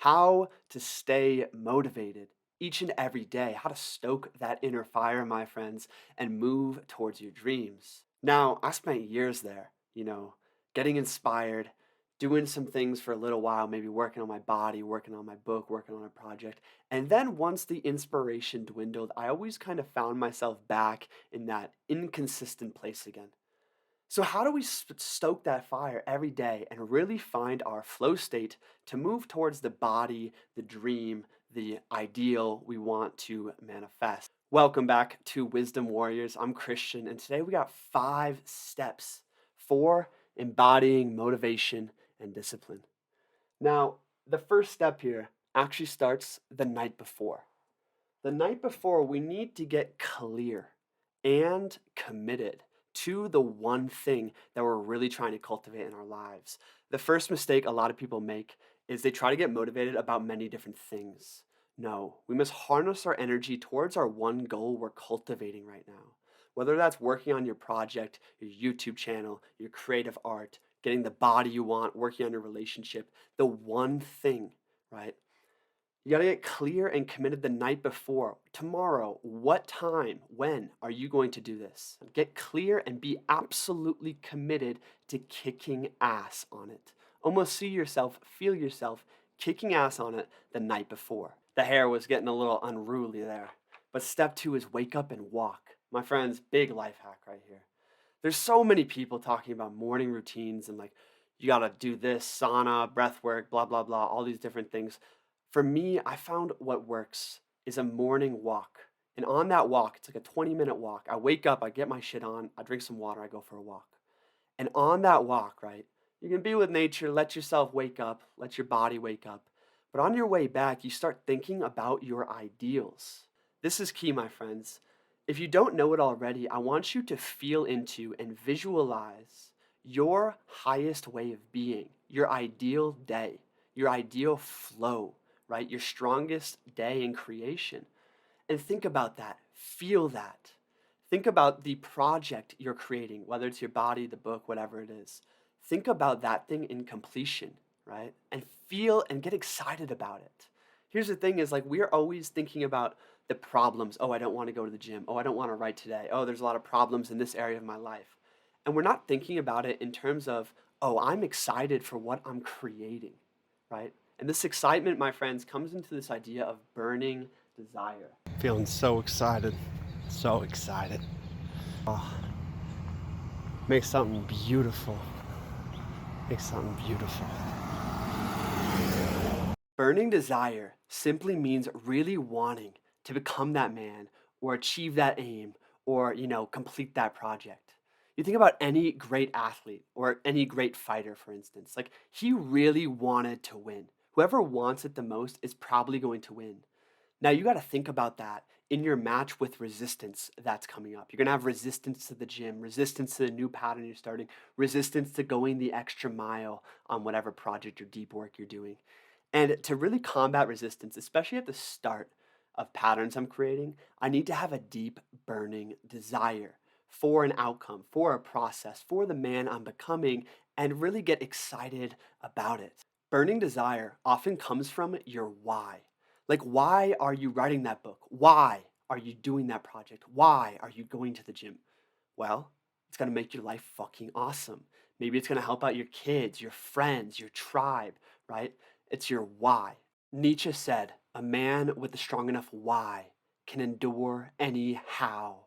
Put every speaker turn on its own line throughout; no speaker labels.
how to stay motivated each and every day, how to stoke that inner fire, my friends, and move towards your dreams. Now, I spent years there, getting inspired, doing some things for a little while, maybe working on my body, working on my book, working on a project. And then once the inspiration dwindled, I always kind of found myself back in that inconsistent place again. So, how do we stoke that fire every day and really find our flow state to move towards the body, the dream, the ideal we want to manifest? Welcome back to Wisdom Warriors. I'm Christian, and today we got 5 steps for embodying motivation and discipline. Now, the first step here actually starts the night before. The night before, we need to get clear and committed to the one thing that we're really trying to cultivate in our lives. The first mistake a lot of people make is they try to get motivated about many different things. No, we must harness our energy towards our one goal we're cultivating right now. Whether that's working on your project, your YouTube channel, your creative art, getting the body you want, working on your relationship, the one thing, right? You got to get clear and committed the night before. Tomorrow, what time, when are you going to do this? Get clear and be absolutely committed to kicking ass on it. Almost see yourself, feel yourself kicking ass on it the night before. The hair was getting a little unruly there. But step 2 is wake up and walk. My friends, big life hack right here. There's so many people talking about morning routines and like, you got to do this, sauna, breath work, blah, blah, blah, all these different things. For me, I found what works is a morning walk. And on that walk, it's like a 20-minute walk. I wake up, I get my shit on, I drink some water, I go for a walk. And on that walk, right, you can be with nature, let yourself wake up, let your body wake up. But on your way back, you start thinking about your ideals. This is key, my friends. If you don't know it already, I want you to feel into and visualize your highest way of being, your ideal day, your ideal flow, right? Your strongest day in creation. And think about that. Feel that. Think about the project you're creating, whether it's your body, the book, whatever it is. Think about that thing in completion, right? And feel and get excited about it. Here's the thing is like we're always thinking about the problems. Oh, I don't want to go to the gym. Oh, I don't want to write today. Oh, there's a lot of problems in this area of my life. And we're not thinking about it in terms of, oh, I'm excited for what I'm creating, right? And this excitement, my friends, comes into this idea of burning desire.
Feeling so excited. So excited. Oh, make something beautiful. Make something beautiful.
Burning desire simply means really wanting to become that man or achieve that aim or, complete that project. You think about any great athlete or any great fighter, for instance, like he really wanted to win. Whoever wants it the most is probably going to win. Now you got to think about that in your match with resistance that's coming up. You're going to have resistance to the gym, resistance to the new pattern you're starting, resistance to going the extra mile on whatever project or deep work you're doing. And to really combat resistance, especially at the start of patterns I'm creating, I need to have a deep burning desire for an outcome, for a process, for the man I'm becoming, and really get excited about it. Burning desire often comes from your why. Like, why are you writing that book? Why are you doing that project? Why are you going to the gym? Well, it's going to make your life fucking awesome. Maybe it's going to help out your kids, your friends, your tribe, right? It's your why. Nietzsche said, a man with a strong enough why can endure any how.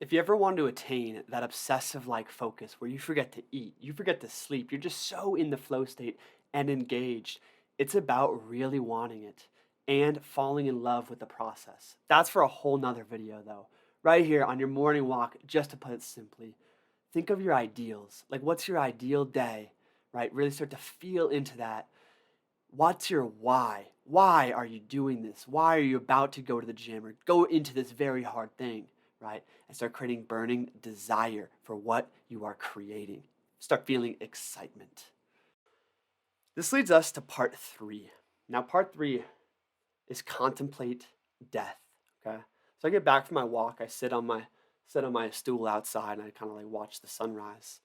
If you ever want to attain that obsessive like focus where you forget to eat, you forget to sleep, you're just so in the flow state and engaged, it's about really wanting it and falling in love with the process. That's for a whole nother video though. Right here on your morning walk, just to put it simply, think of your ideals. Like, what's your ideal day, right? Really start to feel into that. What's your why? Why are you doing this? Why are you about to go to the gym or go into this very hard thing, right? And start creating burning desire for what you are creating. Start feeling excitement. This leads us to part 3. Now, part 3 is contemplate death, okay? So I get back from my walk, I sit on my stool outside and I kind of like watch the sunrise.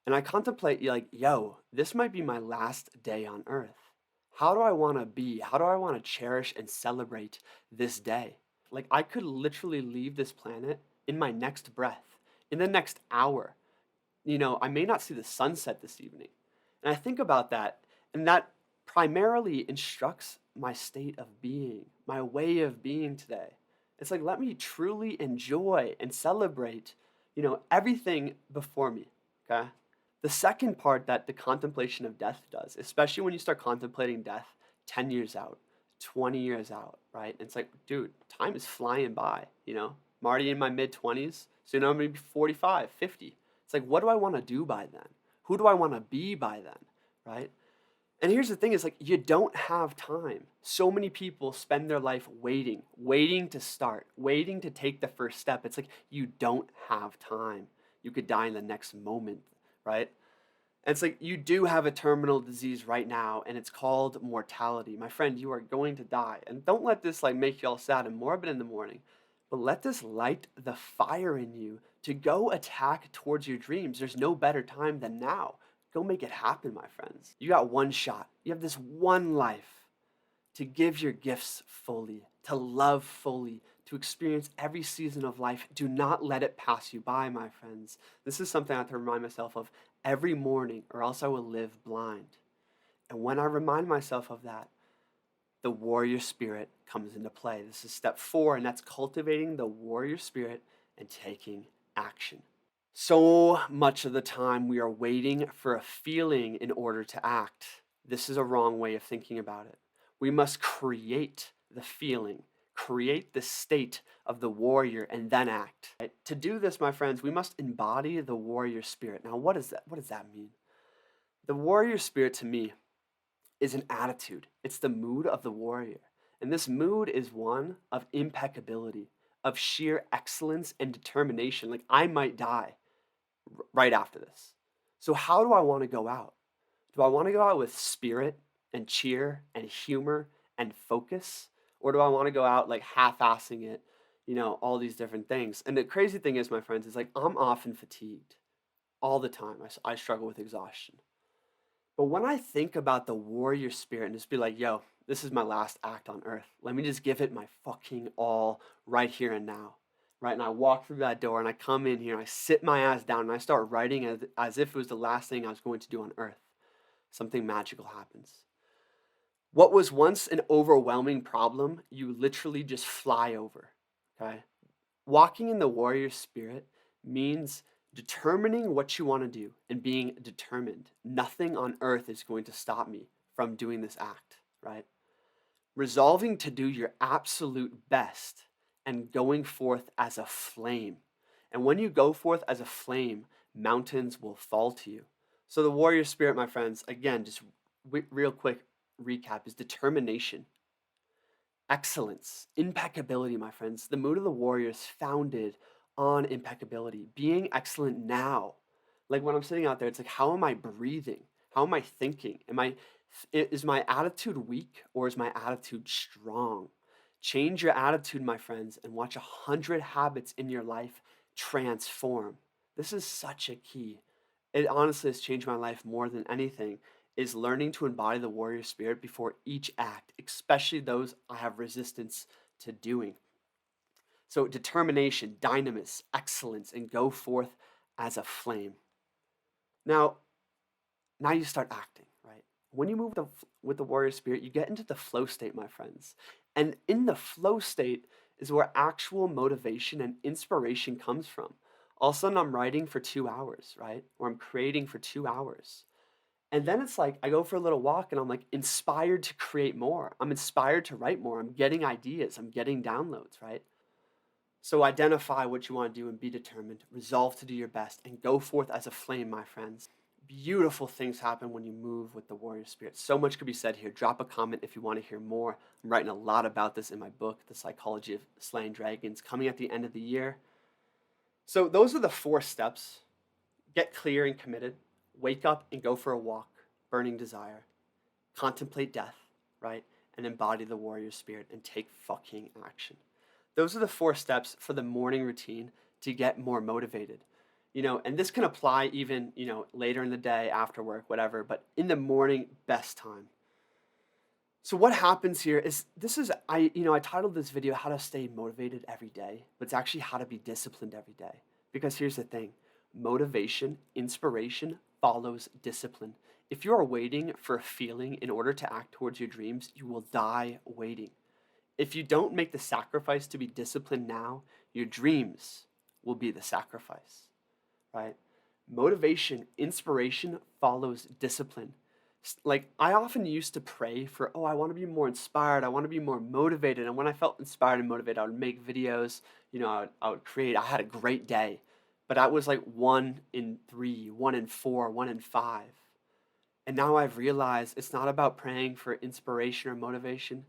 And I contemplate like, yo, this might be my last day on earth. How do I want to be? How do I want to cherish and celebrate this day? Like, I could literally leave this planet in my next breath, in the next hour. I may not see the sunset this evening. And I think about that, and that primarily instructs my state of being, my way of being today. It's like, let me truly enjoy and celebrate, everything before me, okay? The second part that the contemplation of death does, especially when you start contemplating death 10 years out, 20 years out, right? It's like, dude, time is flying by. I'm already in my mid 20s, soon I'm gonna be 45, 50. It's like, what do I want to do by then? Who do I want to be by then? Right? And here's the thing is like, you don't have time. So many people spend their life waiting to start, waiting to take the first step. It's like, you don't have time. You could die in the next moment, right? And it's like, you do have a terminal disease right now, and it's called mortality. My friend, you are going to die. And don't let this like make you all sad and morbid in the morning, but let this light the fire in you to go attack towards your dreams. There's no better time than now. Go make it happen, my friends. You got one shot. You have this one life to give your gifts fully, to love fully, to experience every season of life. Do not let it pass you by, my friends. This is something I have to remind myself of every morning, or else I will live blind. And when I remind myself of that, the warrior spirit comes into play. This is step 4, and that's cultivating the warrior spirit and taking action. So much of the time, we are waiting for a feeling in order to act. This is a wrong way of thinking about it. We must create the feeling, create the state of the warrior, and then act. Right? To do this, my friends, we must embody the warrior spirit. Now, what is that? What does that mean? The warrior spirit to me is an attitude. It's the mood of the warrior. And this mood is one of impeccability, of sheer excellence and determination. Like, I might die right after this. So, how do I want to go out? Do I want to go out with spirit and cheer and humor and focus? Or do I want to go out like half assing it, all these different things? And the crazy thing is, my friends, is like, I'm often fatigued all the time. I struggle with exhaustion. But when I think about the warrior spirit and just be like, yo, this is my last act on earth. Let me just give it my fucking all right here and now. Right? And I walk through that door and I come in here and I sit my ass down and I start writing as if it was the last thing I was going to do on earth. Something magical happens. What was once an overwhelming problem, you literally just fly over. Okay? Walking in the warrior spirit means determining what you want to do and being determined. Nothing on earth is going to stop me from doing this act, right? Resolving to do your absolute best and going forth as a flame. And when you go forth as a flame, mountains will fall to you. So the warrior spirit, my friends, again, just real quick recap, is determination, excellence, impeccability, my friends. The mood of the warrior is founded on impeccability, being excellent now. Like when I'm sitting out there, it's like, how am I breathing? How am I thinking? Is my attitude weak or is my attitude strong? Change your attitude, my friends, and watch 100 habits in your life transform. This is such a key. It honestly has changed my life more than anything, is learning to embody the warrior spirit before each act, especially those I have resistance to doing. So determination, dynamis, excellence, and go forth as a flame. Now, now you start acting, right? When you move with the warrior spirit, you get into the flow state, my friends. And in the flow state is where actual motivation and inspiration comes from. All of a sudden, I'm writing for 2 hours, right? Or I'm creating for 2 hours. And then it's like I go for a little walk and I'm like inspired to create more. I'm inspired to write more. I'm getting ideas. I'm getting downloads, right? So identify what you want to do and be determined. Resolve to do your best and go forth as a flame, my friends. Beautiful things happen when you move with the warrior spirit. So much could be said here. Drop a comment if you want to hear more. I'm writing a lot about this in my book, The Psychology of Slaying Dragons, coming at the end of the year. So those are the 4 steps. Get clear and committed. Wake up and go for a walk. Burning desire. Contemplate death, right? And embody the warrior spirit and take fucking action. Those are the 4 steps for the morning routine to get more motivated. And this can apply even, later in the day, after work, whatever, but in the morning, best time. So what happens here is this is I titled this video how to stay motivated every day, but it's actually how to be disciplined every day. Because here's the thing. Motivation, inspiration follows discipline. If you are waiting for a feeling in order to act towards your dreams, you will die waiting. If you don't make the sacrifice to be disciplined now, your dreams will be the sacrifice, right? Motivation, inspiration follows discipline. Like, I often used to pray for, oh, I want to be more inspired. I want to be more motivated. And when I felt inspired and motivated, I would make videos, I would create. I had a great day. But I was like 1 in 3, 1 in 4, 1 in 5. And now I've realized it's not about praying for inspiration or motivation.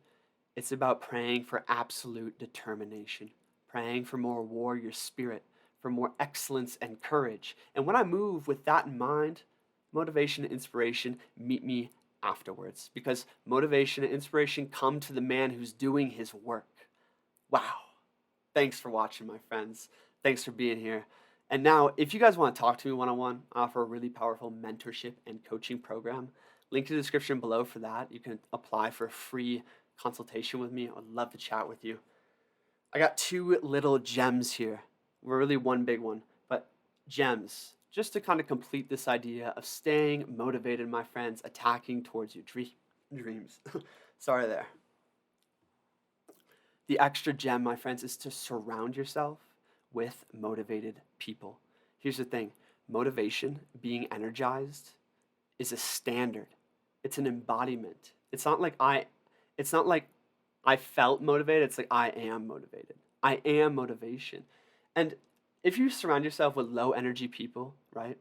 It's about praying for absolute determination, praying for more warrior spirit, for more excellence and courage. And when I move with that in mind, motivation and inspiration meet me afterwards, because motivation and inspiration come to the man who's doing his work. Wow. Thanks for watching, my friends. Thanks for being here. And now, if you guys want to talk to me one on one, I offer a really powerful mentorship and coaching program. Link to the description below for that. You can apply for a free consultation with me. I would love to chat with you. I got two little gems here. We're really one big one, but gems, just to kind of complete this idea of staying motivated, my friends, attacking towards your dreams. Sorry there. The extra gem, my friends, is to surround yourself with motivated people. Here's the thing. Motivation, being energized, is a standard. It's an embodiment. It's not like I felt motivated. It's like I am motivated. I am motivation. And if you surround yourself with low energy people, right,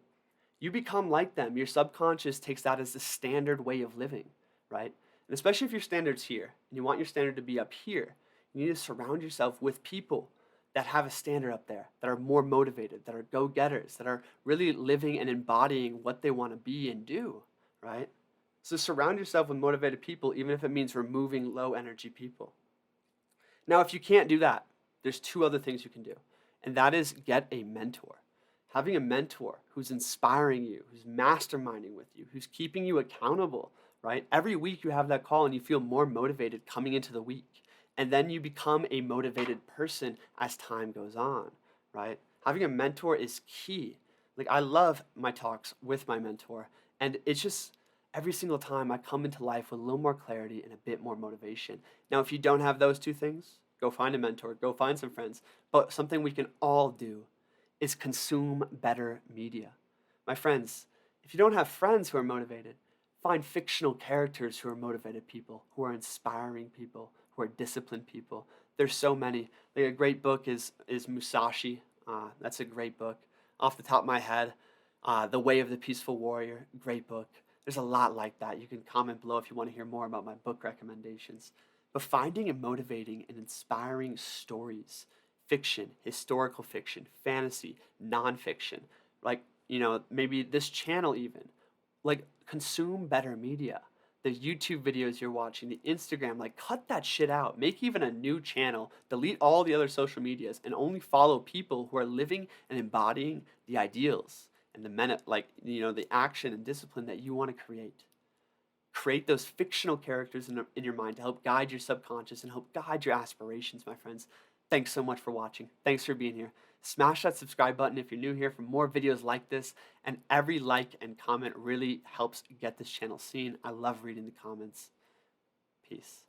you become like them. Your subconscious takes that as the standard way of living, right? And especially if your standard's here and you want your standard to be up here, you need to surround yourself with people that have a standard up there, that are more motivated, that are go getters, that are really living and embodying what they want to be and do, right? So surround yourself with motivated people, even if it means removing low energy people. Now, if you can't do that, there's two other things you can do, and that is get a mentor. Having a mentor who's inspiring you, who's masterminding with you, who's keeping you accountable, right? Every week you have that call and you feel more motivated coming into the week. And then you become a motivated person as time goes on, right? Having a mentor is key. Like, I love my talks with my mentor, and it's just every single time I come into life with a little more clarity and a bit more motivation. Now, if you don't have those two things, go find a mentor, go find some friends. But something we can all do is consume better media. My friends, if you don't have friends who are motivated, find fictional characters who are motivated people, who are inspiring people, who are disciplined people. There's so many. Like, a great book is Musashi. That's a great book. Off the top of my head, The Way of the Peaceful Warrior, great book. There's a lot like that. You can comment below if you want to hear more about my book recommendations. But finding and motivating and inspiring stories, fiction, historical fiction, fantasy, nonfiction, like, maybe this channel even, like, consume better media. The YouTube videos you're watching, the Instagram, like, cut that shit out. Make even a new channel, delete all the other social medias, and only follow people who are living and embodying the ideals and the action and discipline that you want to create. Create those fictional characters in your mind to help guide your subconscious and help guide your aspirations, my friends. Thanks so much for watching. Thanks for being here. Smash that subscribe button if you're new here for more videos like this, and every like and comment really helps get this channel seen. I love reading the comments. Peace.